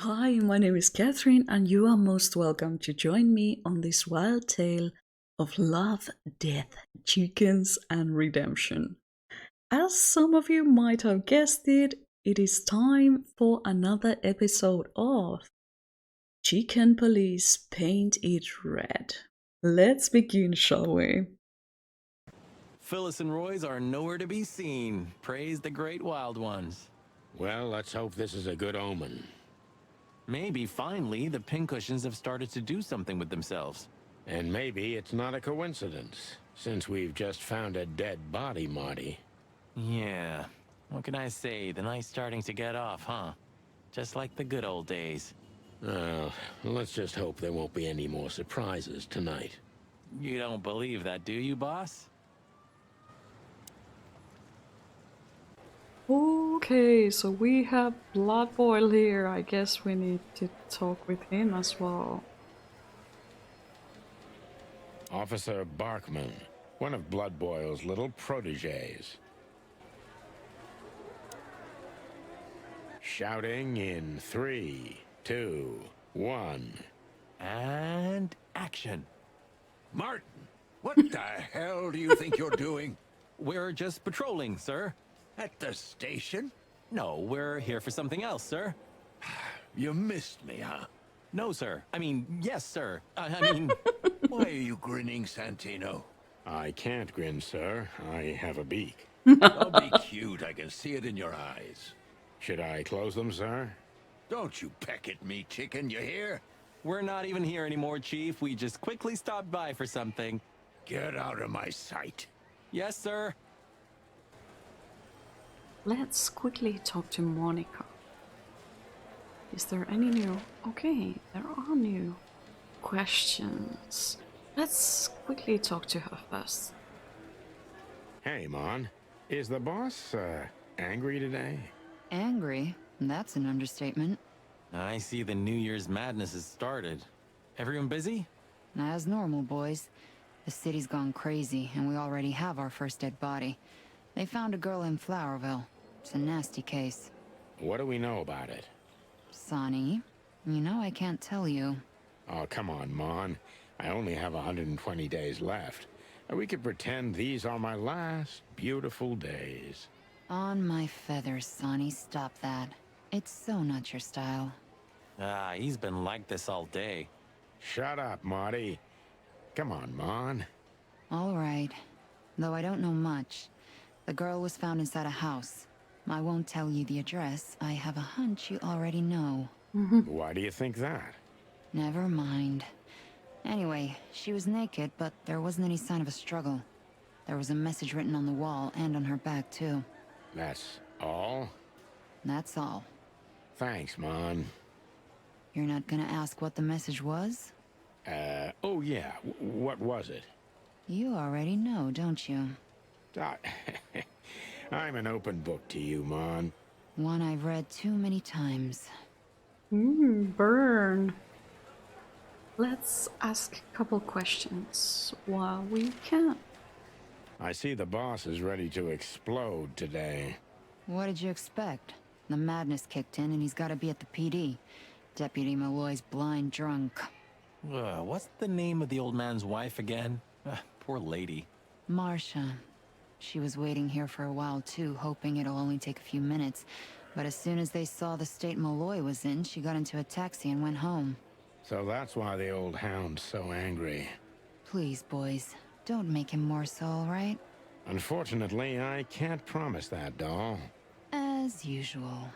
Hi, my name is Catherine, and you are most welcome to join me on this wild tale of love, death, chickens, and redemption. As some of you might have guessed it is time for another episode of Chicken Police Paint It Red. Let's begin, shall we? Phyllis and Roy's are nowhere to be seen. Praise the great wild ones. Well, let's hope this is a good omen. Maybe finally the pincushions have started to do something with themselves. And maybe it's not a coincidence, since we've just found a dead body, Marty. Yeah. What can I say? The night's starting to get off, huh? Just like the good old days. Let's just hope there won't be any more surprises tonight. You don't believe that, do you, boss? Okay, so we have Blood Boil here. I guess we need to talk with him as well. Officer Barkman, one of Blood Boil's little protégés. Shouting in 3, 2, 1. And action. Martin, what the hell do you think you're doing? We're just patrolling, sir. At the station? No, we're here for something else, sir. You missed me, huh? No, sir. I mean, yes, sir. I mean... Why are you grinning, Santino? I can't grin, sir. I have a beak. Don't be cute, I can see it in your eyes. Should I close them, sir? Don't you peck at me, chicken, you hear? We're not even here anymore, Chief. We just quickly stopped by for something. Get out of my sight. Yes, sir. Let's quickly talk to Monica. Is there any new? Okay, there are new questions. Let's quickly talk to her first. Hey, Mon. Is the boss, angry today? Angry? That's an understatement. I see the New Year's madness has started. Everyone busy? As normal, boys. The city's gone crazy, and we already have our first dead body. They found a girl in Flowerville. It's a nasty case. What do we know about it? Sonny, you know I can't tell you. Oh, come on, Mon. I only have 120 days left. We could pretend these are my last beautiful days. On my feathers, Sonny, stop that. It's so not your style. Ah, he's been like this all day. Shut up, Marty. Come on, Mon. All right. Though I don't know much. The girl was found inside a house. I won't tell you the address. I have a hunch you already know. Why do you think that? Never mind. Anyway, she was naked, but there wasn't any sign of a struggle. There was a message written on the wall and on her back, too. That's all? That's all. Thanks, Mon. You're not gonna ask what the message was? Oh yeah, what was it? You already know, don't you? I- I'm an open book to you, Mon. One I've read too many times. Burn. Let's ask a couple questions while we can. I see the boss is ready to explode today. What did you expect? The madness kicked in and he's gotta be at the PD. Deputy Malloy's blind drunk. What's the name of the old man's wife again? Poor lady. Marcia. She was waiting here for a while too, hoping it'll only take a few minutes. But as soon as they saw the state Malloy was in, she got into a taxi and went home. So that's why the old hound's so angry. Please, boys, don't make him more so, all right? Unfortunately, I can't promise that, doll. As usual.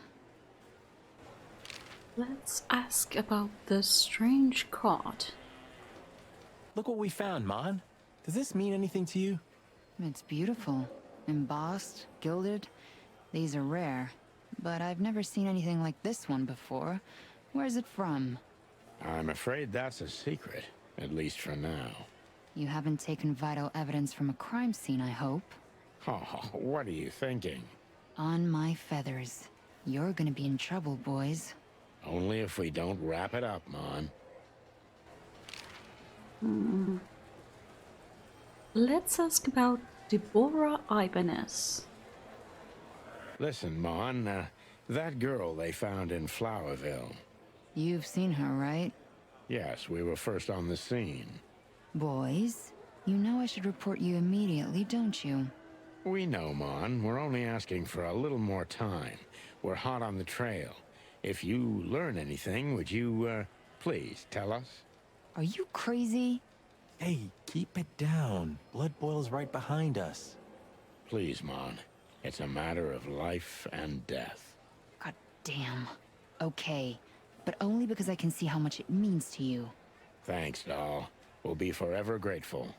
Let's ask about the strange card. Look what we found, Mon. Does this mean anything to you? It's beautiful. Embossed, gilded. These are rare. But I've never seen anything like this one before. Where's it from? I'm afraid that's a secret, at least for now. You haven't taken vital evidence from a crime scene, I hope. Oh, what are you thinking? On my feathers. You're gonna be in trouble, boys. Only if we don't wrap it up, Mon. Let's ask about Deborah Ibanez. Listen, Mon, that girl they found in Flowerville. You've seen her, right? Yes, we were first on the scene. Boys, you know I should report you immediately, don't you? We know, Mon. We're only asking for a little more time. We're hot on the trail. If you learn anything, would you, please tell us? Are you crazy? Hey, keep it down. Blood boils right behind us. Please, Mon. It's a matter of life and death. God damn. Okay, but only because I can see how much it means to you. Thanks, doll. We'll be forever grateful.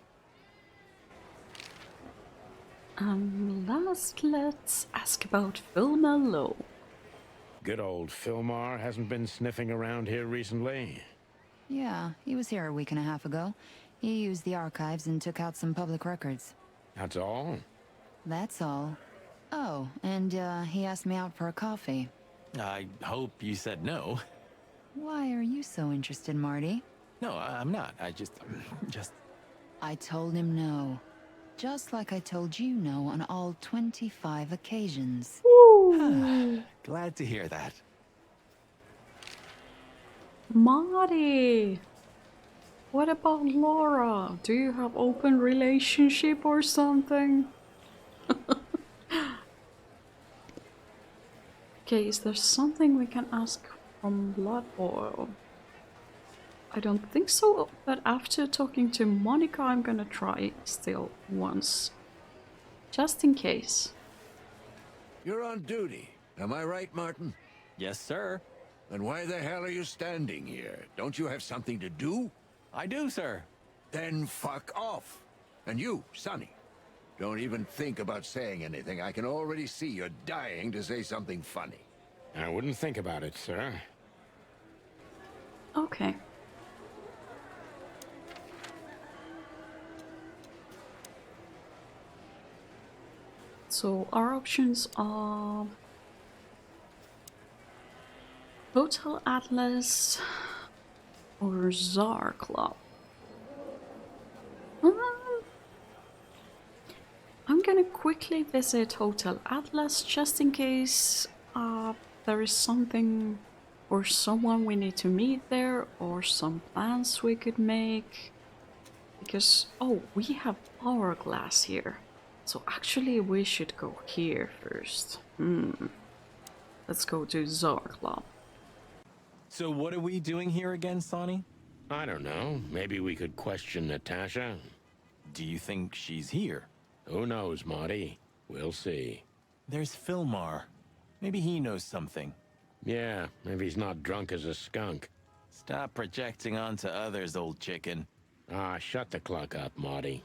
Last, let's ask about film-noir. Good old Filmar hasn't been sniffing around here recently. Yeah, he was here a week and a half ago. He used the archives and took out some public records. That's all? That's all. Oh, and he asked me out for a coffee. I hope you said no. Why are you so interested, Marty? No, I'm not. I just... I told him no. Just like I told you no on all 25 occasions. Glad to hear that. Marty! What about Laura? Do you have open relationship or something? Okay, is there something we can ask from Blood Boil? I don't think so, but after talking to Monica, I'm gonna try still once. Just in case. You're on duty. Am I right, Martin? Yes, sir. Then why the hell are you standing here? Don't you have something to do? I do, sir. Then fuck off. And you, Sonny, don't even think about saying anything. I can already see you're dying to say something funny. I wouldn't think about it, sir. Okay. So our options are Hotel Atlas or Czar Club. I'm gonna quickly visit Hotel Atlas just in case there is something or someone we need to meet there or some plans we could make. Because, oh, we have hourglass here. So actually we should go here first. Let's go to Czar Club. So what are we doing here again, Sonny? I don't know. Maybe we could question Natasha. Do you think she's here? Who knows, Marty? We'll see. There's Filmar. Maybe he knows something. Yeah, maybe he's not drunk as a skunk. Stop projecting onto others, old chicken. Ah, shut the clock up, Marty.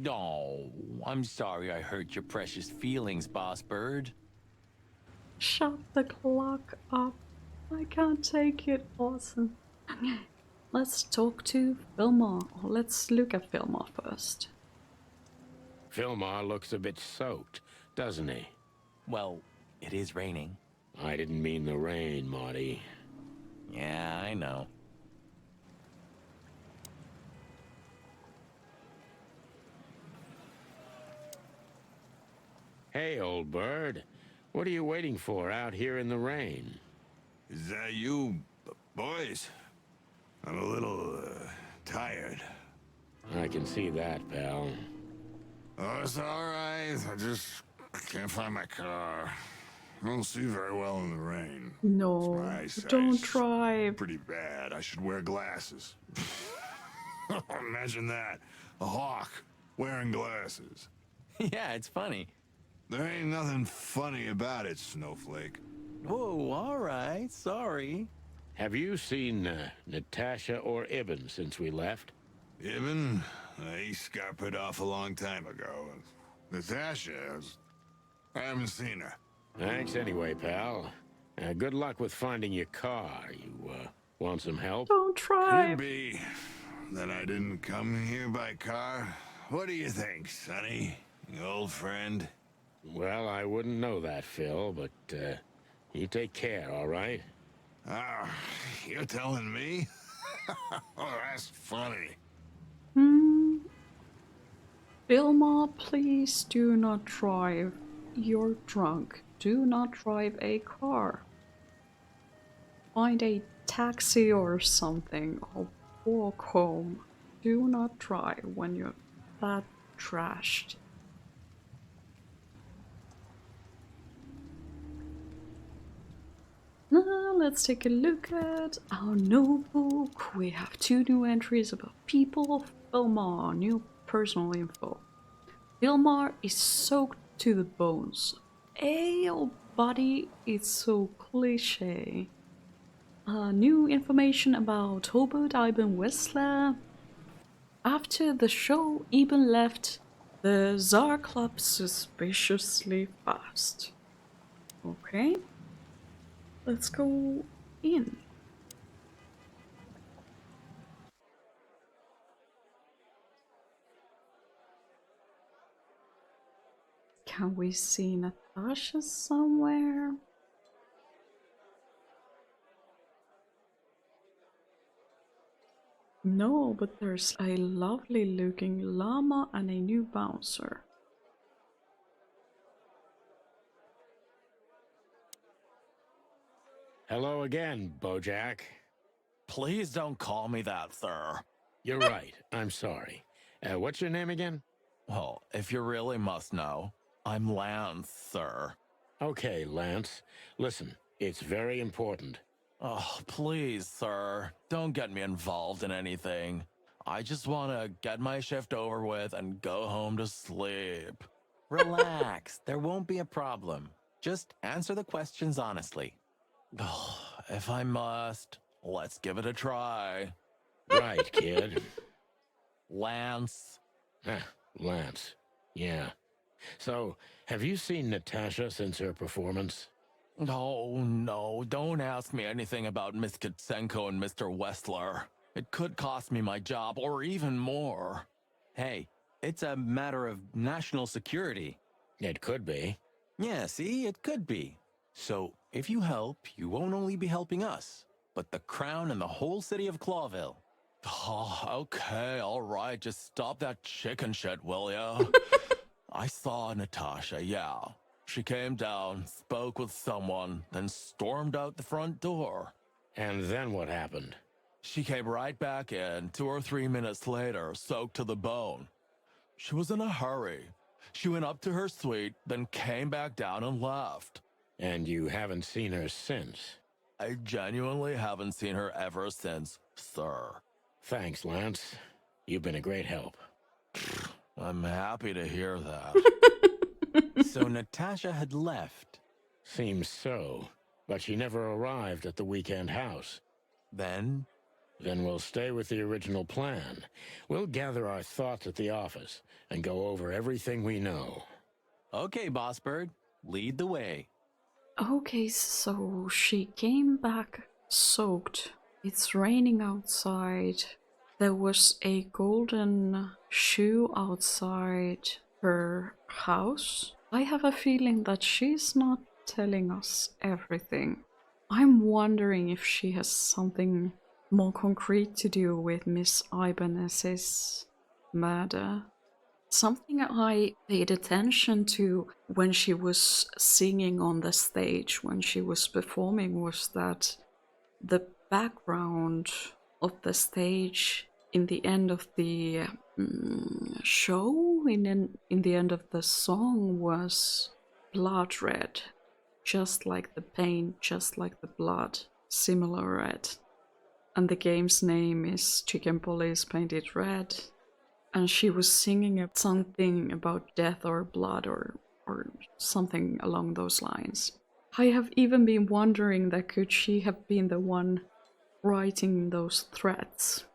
Oh, I'm sorry I hurt your precious feelings, boss bird. Shut the clock up. I can't take it. Awesome. Let's talk to Filmar. Let's look at Filmar first. Filmar looks a bit soaked, doesn't he? Well, it is raining. I didn't mean the rain, Marty. Yeah, I know. Hey, old bird. What are you waiting for out here in the rain? Is that you, boys? I'm a little, tired. I can see that, pal. Oh, it's all right. I just can't find my car. I don't see very well in the rain. No, It's my don't eyesight. drive. Pretty bad. I should wear glasses. Imagine that. A hawk wearing glasses. Yeah, it's funny. There ain't nothing funny about it, Snowflake. Whoa, all right, sorry. Have you seen Natasha or Ibn since we left? Ibn, he got put off a long time ago. Natasha, I haven't seen her. Thanks anyway, pal. Good luck with finding your car. You want some help? Don't Could drive. be that I didn't come here by car. What do you think, Sonny? Old friend? Well, I wouldn't know that, Phil, but you take care, all right? Ah, you're telling me? Oh, that's funny. Filmar, please do not drive. You're drunk. Do not drive a car. Find a taxi or something, or walk home. Do not drive when you're that trashed. Now let's take a look at our notebook. We have 2 new entries about people. Filmar, new personal info. Filmar is soaked to the bones. Hey, oh buddy, it's so cliche. New information about Hobart Iben Wessler. After the show, Eben left the Tsar Club suspiciously fast. Okay, let's go in. Can we see Natasha somewhere? No, but there's a lovely looking llama and a new bouncer. Hello again, Bojack. Please don't call me that, sir. You're right. I'm sorry. What's your name again? Well, if you really must know, I'm Lance, sir. Okay, Lance. Listen, it's very important. Oh, please, sir. Don't get me involved in anything. I just want to get my shift over with and go home to sleep. Relax. There won't be a problem. Just answer the questions honestly. Oh, if I must, let's give it a try. Right, kid. Lance. Lance. Yeah. So, have you seen Natasha since her performance? Oh, no, don't ask me anything about Miss Kitsenko and Mr. Westler. It could cost me my job or even more. Hey, it's a matter of national security. It could be. Yeah, see, it could be. So, if you help, you won't only be helping us, but the crown and the whole city of Clawville. Oh, okay, all right, just stop that chicken shit, will ya? I saw Natasha, yeah. She came down, spoke with someone, then stormed out the front door. And then what happened? She came right back in 2 or 3 minutes later, soaked to the bone. She was in a hurry. She went up to her suite, then came back down and left. And you haven't seen her since? I genuinely haven't seen her ever since, sir. Thanks, Lance. You've been a great help. I'm happy to hear that. So Natasha had left. Seems so, but she never arrived at the weekend house. Then? Then we'll stay with the original plan. We'll gather our thoughts at the office and go over everything we know. Okay, Boss Bird, lead the way. Okay, so she came back soaked. It's raining outside. There was a golden shoe outside her house. I have a feeling that she's not telling us everything. I'm wondering if she has something more concrete to do with Miss Ibanez's murder. Something I paid attention to when she was singing on the stage, when she was performing, was that the background of the stage in the end of the show, in the end of the song, was blood red. Just like the paint, just like the blood, similar red. And the game's name is Chicken Police Painted Red. And she was singing something about death or blood or something along those lines. I have even been wondering that could she have been the one writing those threats.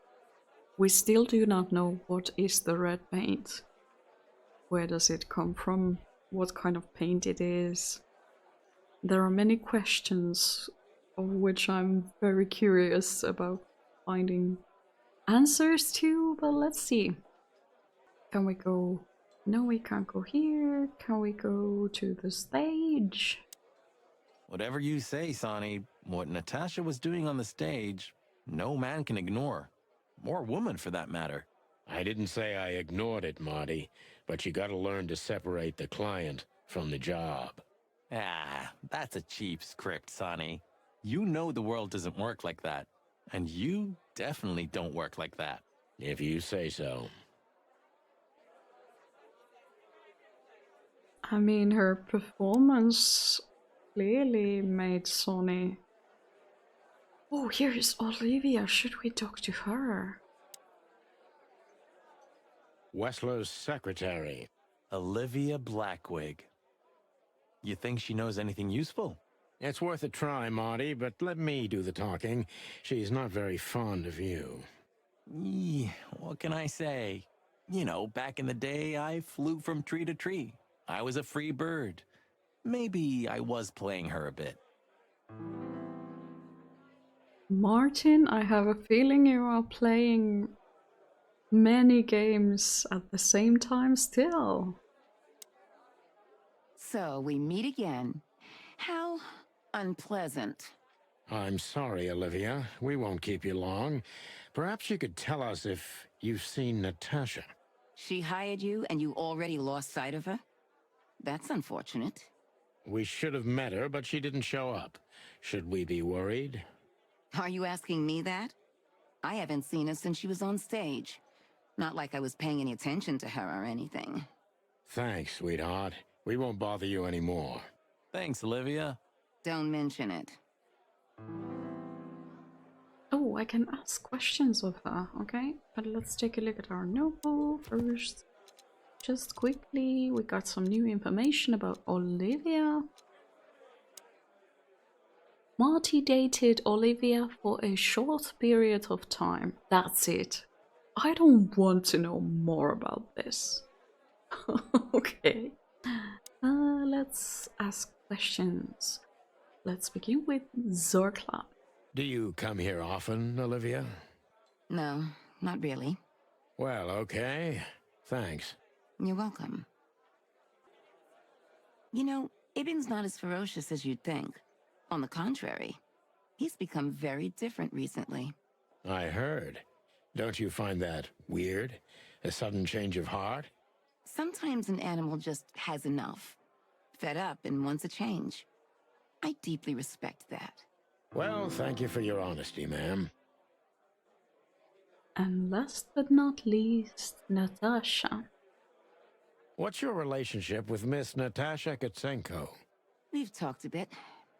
We still do not know what is the red paint. Where does it come from? What kind of paint it is? There are many questions of which I'm very curious about finding answers to, but let's see. Can we go? No, we can't go here. Can we go to the stage? Whatever you say, Sonny, what Natasha was doing on the stage, no man can ignore. Or woman, for that matter. I didn't say I ignored it, Marty, but you gotta learn to separate the client from the job. Ah, that's a cheap script, Sonny. You know the world doesn't work like that. And you definitely don't work like that. If you say so. I mean, her performance clearly made Sonny. Oh, here is Olivia. Should we talk to her? Wessler's secretary. Olivia Blackwig. You think she knows anything useful? It's worth a try, Marty, but let me do the talking. She's not very fond of you. What can I say? You know, back in the day, I flew from tree to tree. I was a free bird. Maybe I was playing her a bit. Martin, I have a feeling you are playing many games at the same time still. So we meet again. How unpleasant. I'm sorry, Olivia. We won't keep you long. Perhaps you could tell us if you've seen Natasha. She hired you and you already lost sight of her? That's unfortunate. We should have met her, but she didn't show up. Should we be worried? Are you asking me that? I haven't seen her since she was on stage. Not like I was paying any attention to her or anything. Thanks, sweetheart. We won't bother you anymore. Thanks, Olivia. Don't mention it. Oh, I can ask questions of her, okay? But let's take a look at our notebook first. Just quickly, we got some new information about Olivia. Marty dated Olivia for a short period of time. That's it. I don't want to know more about this. Okay. Let's ask questions. Let's begin with Zorkla. Do you come here often, Olivia? No, not really. Well, okay. Thanks. You're welcome. You know, Ibn's not as ferocious as you'd think. On the contrary, he's become very different recently. I heard. Don't you find that weird? A sudden change of heart? Sometimes an animal just has enough. Fed up and wants a change. I deeply respect that. Well, thank you for your honesty, ma'am. And last but not least, Natasha. What's your relationship with Miss Natasha Katsenko? We've talked a bit,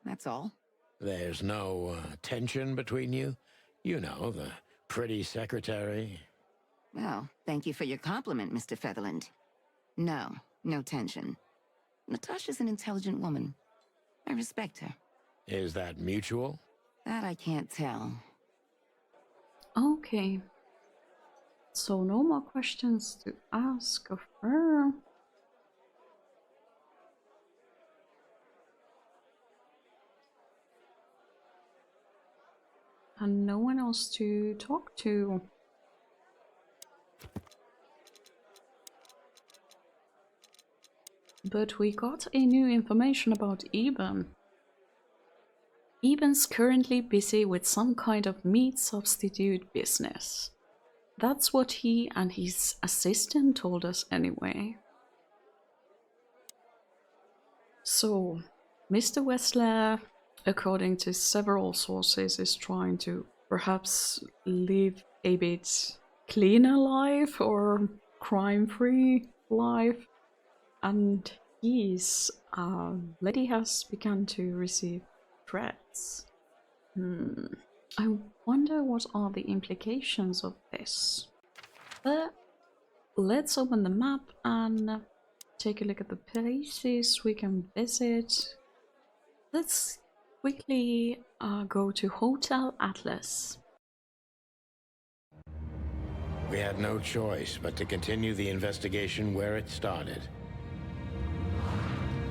that's all. There's no tension between you? You know, the pretty secretary. Well, thank you for your compliment, Mr. Featherland. No, no tension. Natasha's an intelligent woman. I respect her. Is that mutual? That I can't tell. Okay. So no more questions to ask of her. And no one else to talk to. But we got a new information about Eben. Eben's currently busy with some kind of meat substitute business. That's what he and his assistant told us anyway. So, Mr. Wessler, according to several sources, is trying to perhaps live a bit cleaner life or crime-free life. And his lady has begun to receive threats. I wonder what are the implications of this. But let's open the map and take a look at the places we can visit. Let's quickly go to Hotel Atlas. We had no choice but to continue the investigation where it started.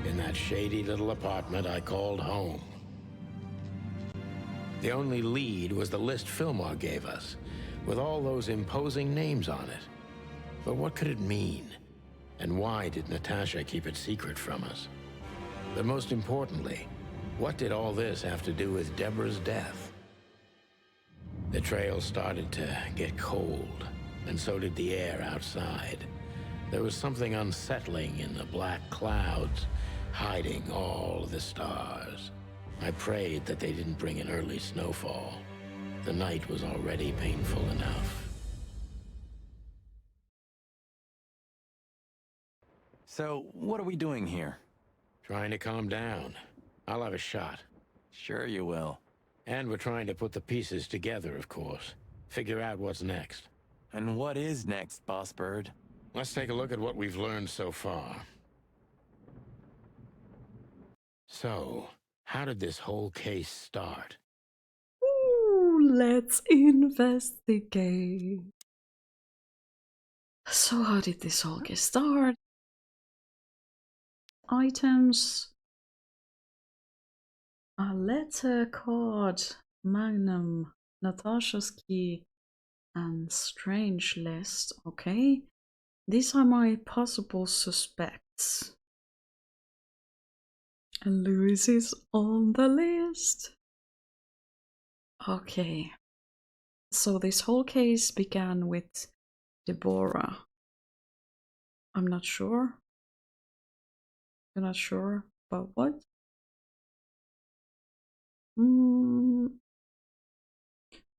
In that shady little apartment I called home. The only lead was the list film-noir gave us, with all those imposing names on it. But what could it mean? And why did Natasha keep it secret from us? But most importantly, what did all this have to do with Deborah's death? The trail started to get cold, and so did the air outside. There was something unsettling in the black clouds, hiding all the stars. I prayed that they didn't bring an early snowfall. The night was already painful enough. So, what are we doing here? Trying to calm down. I'll have a shot. Sure you will. And we're trying to put the pieces together, of course. Figure out what's next. And what is next, Boss Bird? Let's take a look at what we've learned so far. So, how did this whole case start? Ooh, let's investigate. So how did this all get started? Items. A letter, card, magnum, Natasha's key, and strange list. Okay. These are my possible suspects. And Louis is on the list. Okay. So this whole case began with Deborah. I'm not sure. You're not sure about what?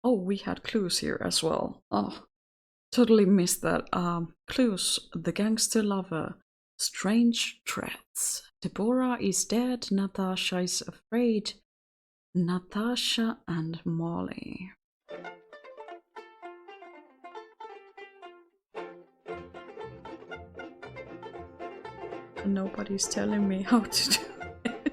Oh, we had clues here as well. Oh, totally missed that. Clues: the gangster lover, strange threats. Deborah is dead. Natasha is afraid. Natasha and Molly. Nobody's telling me how to do it.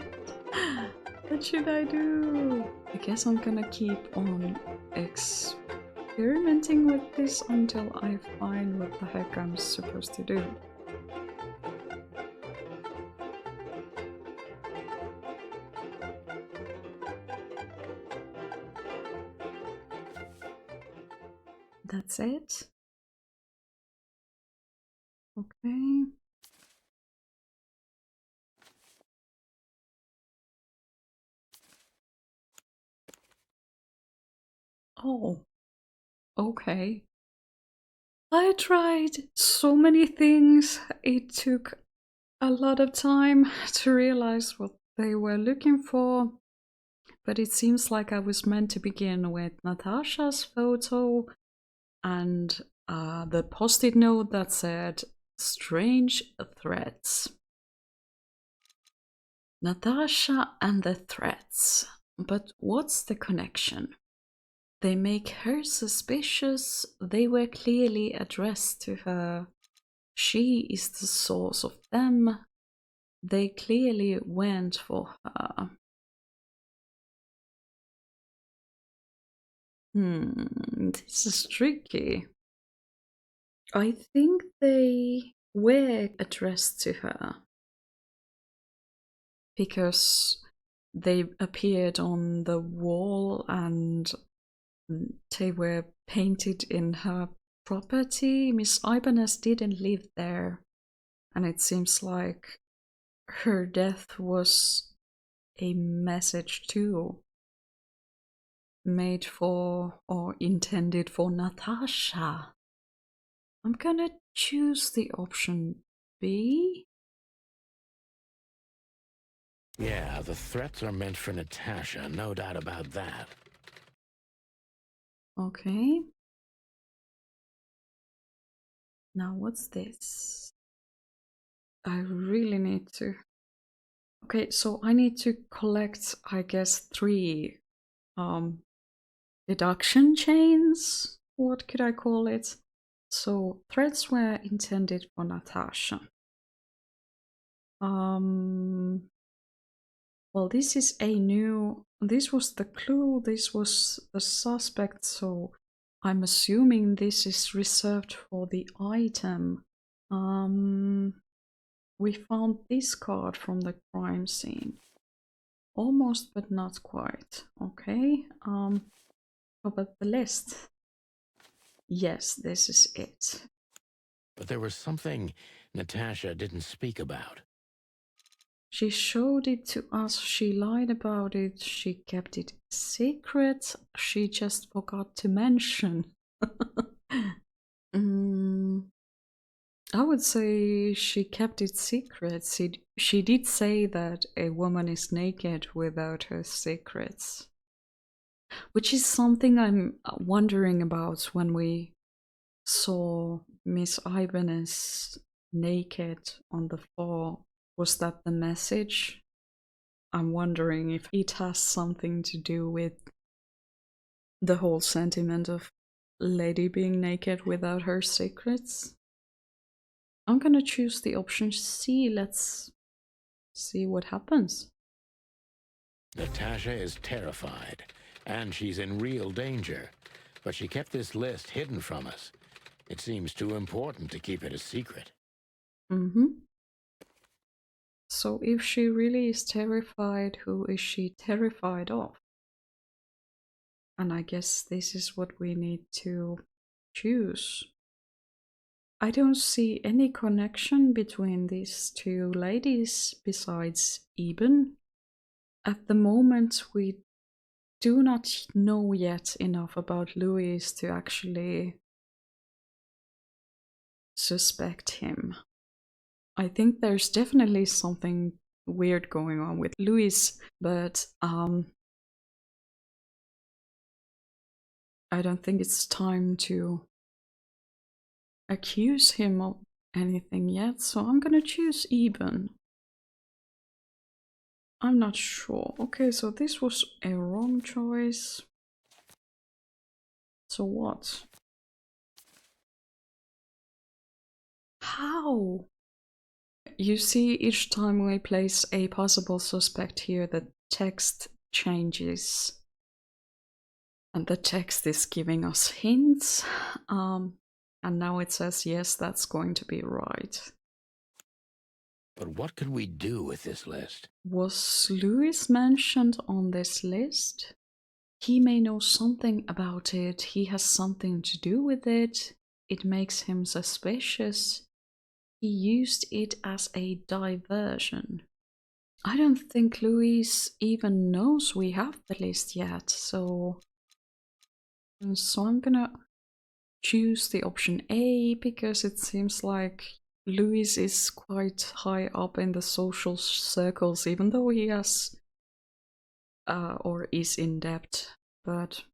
What should I do? I guess I'm gonna keep on experimenting with this until I find what the heck I'm supposed to do. That's it. Okay. Oh, okay. I tried so many things. It took a lot of time to realize what they were looking for. But it seems like I was meant to begin with Natasha's photo and the post-it note that said strange threats. Natasha and the threats. But what's the connection? They make her suspicious. They were clearly addressed to her. She is the source of them. They clearly went for her. This is tricky. I think they were addressed to her because they appeared on the wall and they were painted in her property. Miss Ibanez didn't live there, and it seems like her death was a message too, made for or intended for Natasha. I'm gonna choose the option B. Yeah, the threats are meant for Natasha, no doubt about that. Okay. Now what's this? I really need to... Okay, so I need to collect, I guess, 3 deduction chains? What could I call it? So threats were intended for Natasha. Well, this is a new... This was the clue, this was the suspect, so I'm assuming this is reserved for the item. We found this card from the crime scene. Almost, but not quite. Okay. How about the list? Yes, this is it. But there was something Natasha didn't speak about. She showed it to us, she lied about it, she kept it secret, she just forgot to mention. I would say she kept it secret. She did say that a woman is naked without her secrets, which is something I'm wondering about when we saw Miss Ibanez naked on the floor. Was that the message? I'm wondering if it has something to do with the whole sentiment of lady being naked without her secrets. I'm gonna choose the option C. Let's see what happens. Natasha is terrified, and she's in real danger. But she kept this list hidden from us. It seems too important to keep it a secret. So if she really is terrified, who is she terrified of? And I guess this is what we need to choose. I don't see any connection between these two ladies besides Eben. At the moment, we do not know yet enough about Louis to actually suspect him. I think there's definitely something weird going on with Louis, but I don't think it's time to accuse him of anything yet, so I'm gonna choose Eben. I'm not sure. Okay, so this was a wrong choice. So what? How? You see, each time we place a possible suspect here, the text changes. And the text is giving us hints. And now it says, yes, that's going to be right. But what could we do with this list? Was Louis mentioned on this list? He may know something about it. He has something to do with it. It makes him suspicious. He used it as a diversion. I don't think Louis even knows we have the list yet, so I'm gonna choose the option A because it seems like Louis is quite high up in the social circles, even though he has or is in debt. But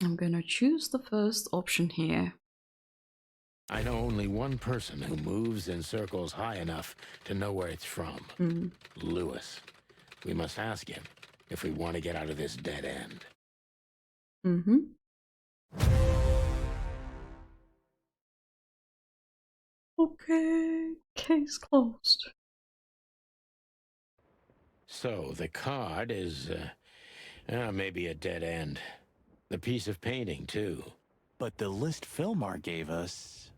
I'm gonna choose the first option here. I know only one person who moves in circles high enough to know where it's from. Lewis. We must ask him if we want to get out of this dead end. Okay, case closed. So the card is maybe a dead end. The piece of painting, too. But the list film-noir gave us...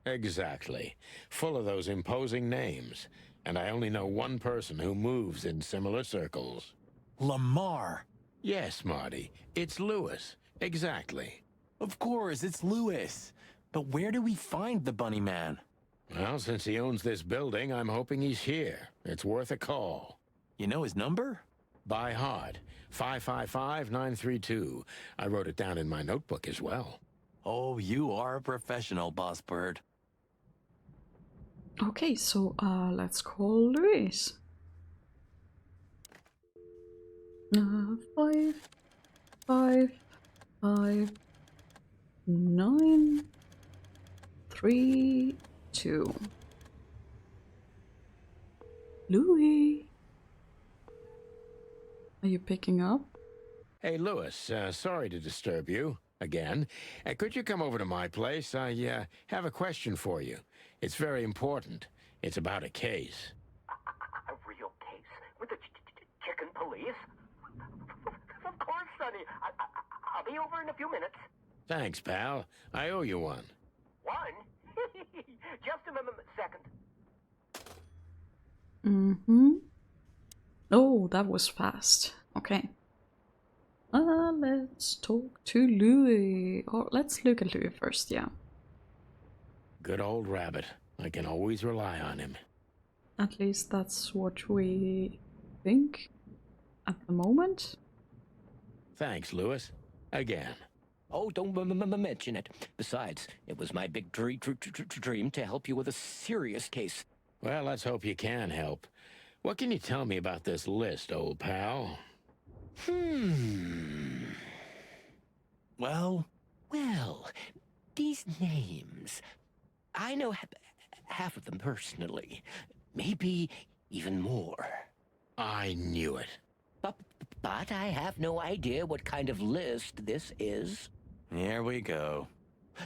Exactly. Full of those imposing names. And I only know one person who moves in similar circles. Lamar! Yes, Marty. It's Lewis. Exactly. Of course, it's Lewis. But where do we find the bunny man? Well, since he owns this building, I'm hoping he's here. It's worth a call. You know his number? By heart. 555-932. I wrote it down in my notebook as well. Oh, you are a professional, Boss Bird. Okay, so let's call Louis. 5, 5, 5, 9, 3, 2. Louis, are you picking up? Hey, Lewis, sorry to disturb you again. Could you come over to my place? I have a question for you. It's very important. It's about a case. A real case? With the chicken police? Of course, Sonny. I'll be over in a few minutes. Thanks, pal. I owe you one. One? Just a second. Oh, that was fast. Okay. Let's talk to Louis. Or let's look at Louis first, yeah. Good old rabbit. I can always rely on him. At least that's what we think at the moment. Thanks, Lewis. Again. Oh, don't mention it. Besides, it was my big dream to help you with a serious case. Well, let's hope you can help. What can you tell me about this list, old pal? Well, Well, these names. I know half of them personally. Maybe even more. I knew it. But I have no idea what kind of list this is. here we go.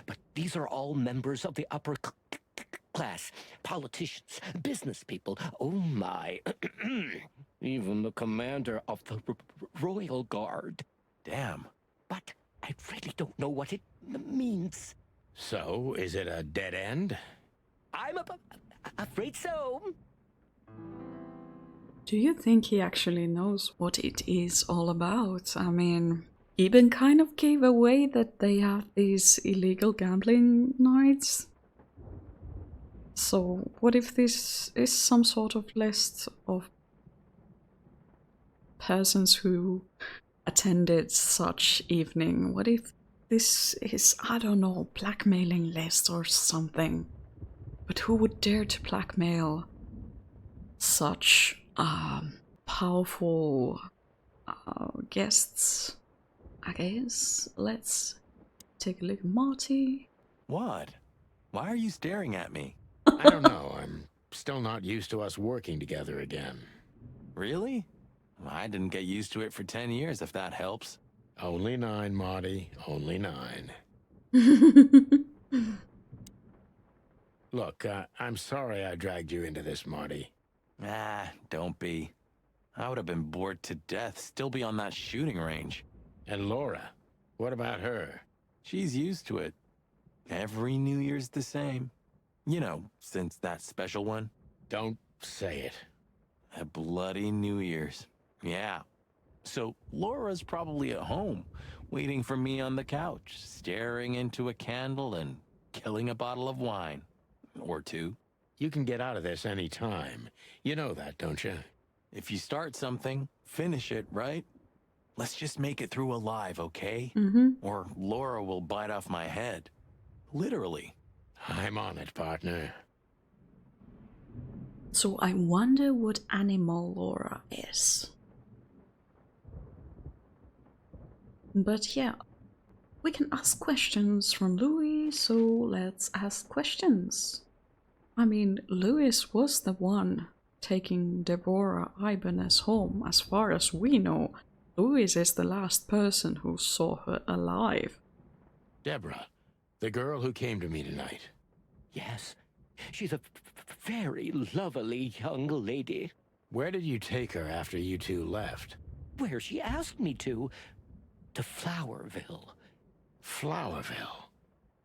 But these are all members of the upper class, politicians, business people. Oh my. Even the commander of the Royal Guard. Damn. But I really don't know what it means. So, is it a dead end? I'm afraid so. Do you think he actually knows what it is all about? I mean, even kind of gave away that they have these illegal gambling nights. So, what if this is some sort of list of persons who attended such evening? What if this is, I don't know, blackmailing list or something? But who would dare to blackmail such powerful guests? I guess. Let's take a look at Marty. What? Why are you staring at me? I don't know. I'm still not used to us working together again. Really? I didn't get used to it for 10 years, if that helps. Only 9, Marty. Only 9. Look, I'm sorry I dragged you into this, Marty. Ah, don't be. I would have been bored to death, still be on that shooting range. And Laura, what about her? She's used to it. Every New Year's the same. You know, since that special one. Don't say it. A bloody New Year's. Yeah. So Laura's probably at home, waiting for me on the couch, staring into a candle and killing a bottle of wine. Or 2. You can get out of this any time. You know that, don't you? If you start something, finish it, right? Let's just make it through alive, okay? Or Laura will bite off my head. Literally. I'm on it, partner. So I wonder what animal Laura is. But yeah, we can ask questions from Louis, so let's ask questions. I mean, Louis was the one taking Deborah Ibanez home. As far as we know, Louis is the last person who saw her alive. Deborah, the girl who came to me tonight. Yes, she's a very lovely young lady. Where did you take her after you two left? Where she asked me to Flowerville. Flowerville?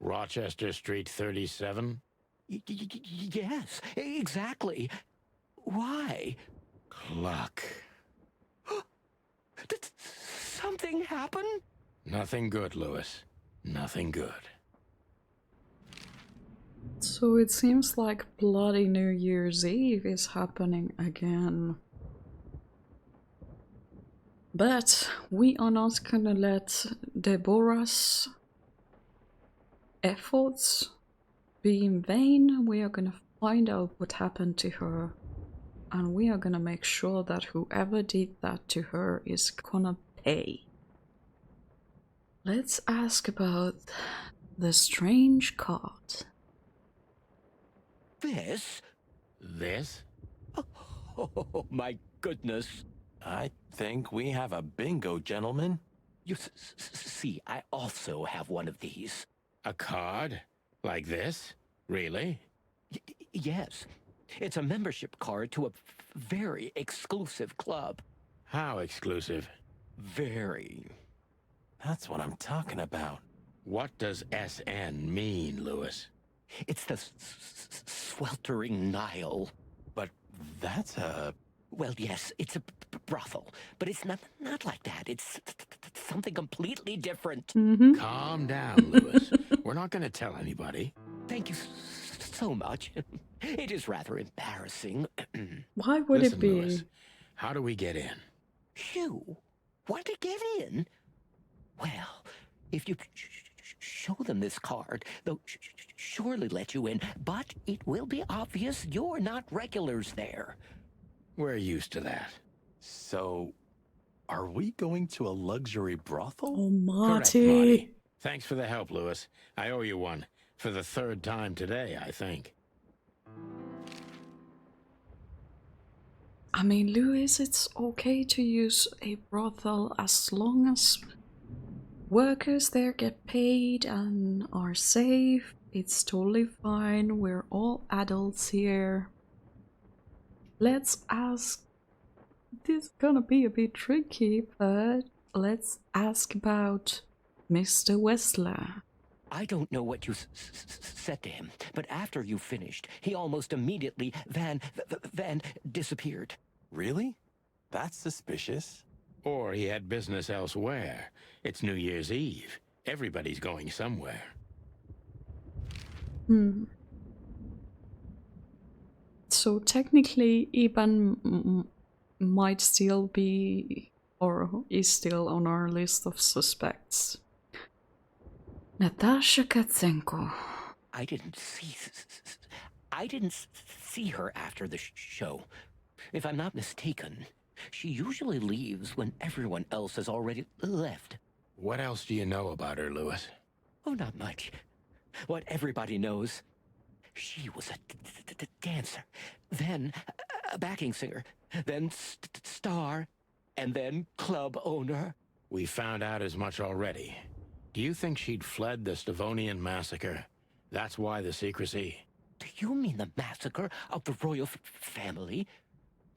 Rochester Street 37? Yes, exactly. Why? Luck. Did something happen? Nothing good, Louis. Nothing good. So it seems like bloody New Year's Eve is happening again. But we are not gonna let Deborah's efforts be in vain. We are gonna find out what happened to her, and we are gonna make sure that whoever did that to her is gonna pay. Let's ask about the strange card. This? This? Oh, my goodness. I think we have a bingo, gentlemen. You see, I also have one of these. A card? Like this? Really? Yes. It's a membership card to a very exclusive club. How exclusive? Very. That's what I'm talking about. What does SN mean, Louis? It's the sweltering Nile. But that's a... Well, yes, it's a brothel, but it's not like that. It's something completely different. Calm down, Louis. We're not going to tell anybody. Thank you so much. It is rather embarrassing. Why would Listen, it be? Louis, how do we get in? You want to get in? Well, If you show them this card, they'll surely let you in, but it will be obvious you're not regulars there. We're used to that. So, are we going to a luxury brothel? Oh, Correct, Marty. Marty. Thanks for the help, Lewis. I owe you one. For the 3rd time today, I think. I mean, Lewis, it's okay to use a brothel as long as workers there get paid and are safe. It's totally fine. We're all adults here. Let's ask. This is gonna be a bit tricky, but let's ask about Mr. Whistler. I don't know what you said to him, but after you finished, he almost immediately disappeared. Really? That's suspicious. Or he had business elsewhere. It's New Year's Eve. Everybody's going somewhere. So technically, Ivan might still be, or is still on our list of suspects. Natasha Katsenko. I didn't see her after the show. If I'm not mistaken, she usually leaves when everyone else has already left. What else do you know about her, Lewis? Oh, not much. What everybody knows. She was a dancer, then a backing singer, then star, and then club owner. We found out as much already. Do you think she'd fled the Stavonian massacre? That's why the secrecy. Do you mean the massacre of the royal family?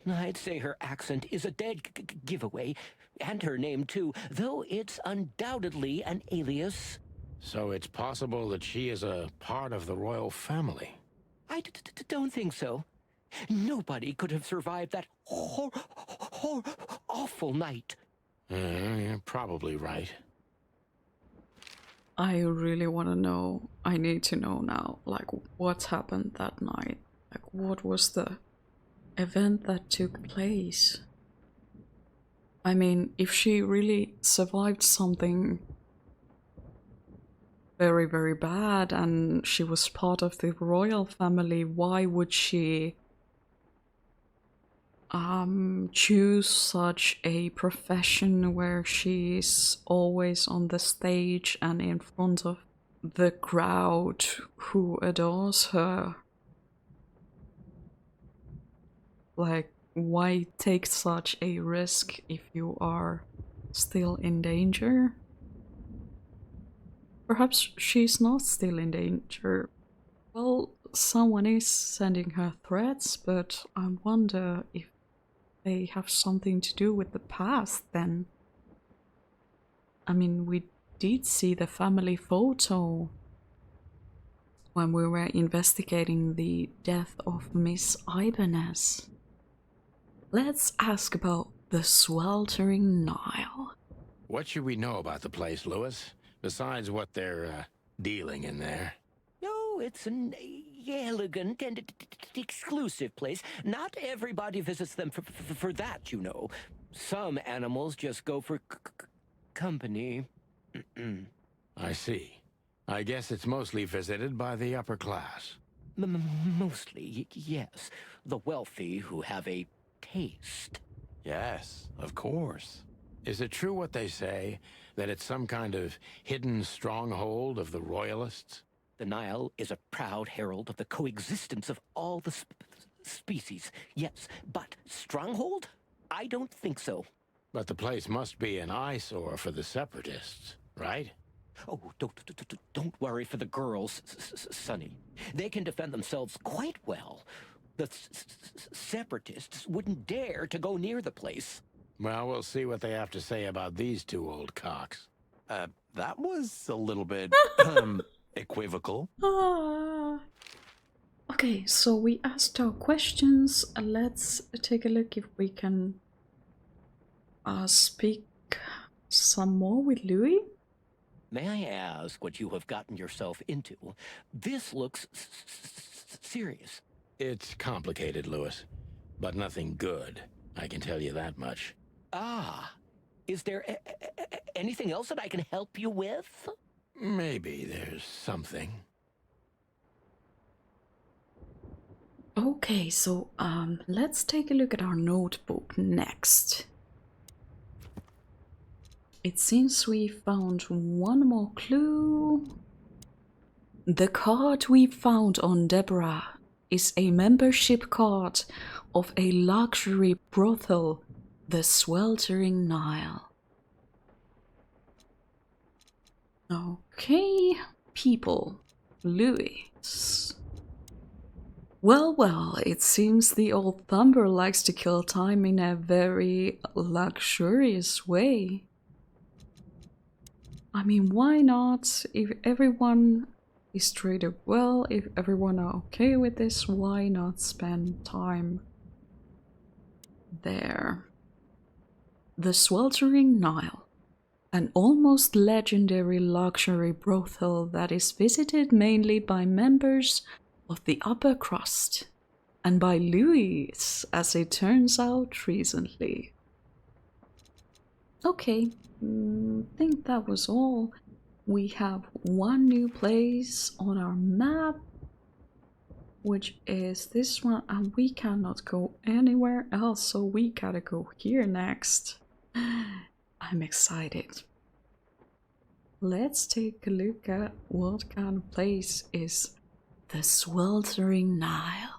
I'd say her accent is a dead giveaway, and her name too, though it's undoubtedly an alias. So it's possible that she is a part of the royal family? I don't think so. Nobody could have survived that awful night. You're probably right. I really want to know. I need to know now, like, what happened that night. Like, what was the event that took place? I mean, if she really survived something very, very bad and she was part of the royal family, why would she choose such a profession where she's always on the stage and in front of the crowd who adores her? Like, why take such a risk if you are still in danger? Perhaps she's not still in danger. Well, someone is sending her threats, but I wonder if they have something to do with the past then. I mean, we did see the family photo when we were investigating the death of Miss Ibanez. Let's ask about the sweltering Nile. What should we know about the place, Lewis? Besides what they're dealing in there? No, it's an elegant and exclusive place. Not everybody visits them for that, you know. Some animals just go for company. I see. I guess it's mostly visited by the upper class. Mostly, yes. The wealthy who have a taste. Yes, of course. Is it true what they say, that it's some kind of hidden stronghold of the royalists? The Nile is a proud herald of the coexistence of all the species. Yes, but stronghold? I don't think so. But the place must be an eyesore for the separatists, right? Oh, don't worry for the girls, Sonny. They can defend themselves quite well. The separatists wouldn't dare to go near the place. Well, we'll see what they have to say about these two old cocks. That was a little bit, equivocal. Okay, so we asked our questions. Let's take a look if we can speak some more with Louis. May I ask what you have gotten yourself into? This looks serious. It's complicated, Lewis, but nothing good. I can tell you that much. Ah, Is there anything else that I can help you with? Maybe there's something. Okay, so let's take a look at our notebook next. It seems we found one more clue. The card we found on Deborah is a membership card of a luxury brothel, the Sweltering Nile. Okay, people. Louis. Well, it seems the old Thumber likes to kill time in a very luxurious way. I mean, why not? If everyone is treated well, if everyone are okay with this, why not spend time there? The Sweltering Nile, an almost legendary luxury brothel that is visited mainly by members of the upper crust, and by Louis, as it turns out recently. Okay, think that was all. We have one new place on our map, which is this one, and we cannot go anywhere else, so we gotta go here next. I'm excited. Let's take a look at what kind of place is the Sweltering Nile.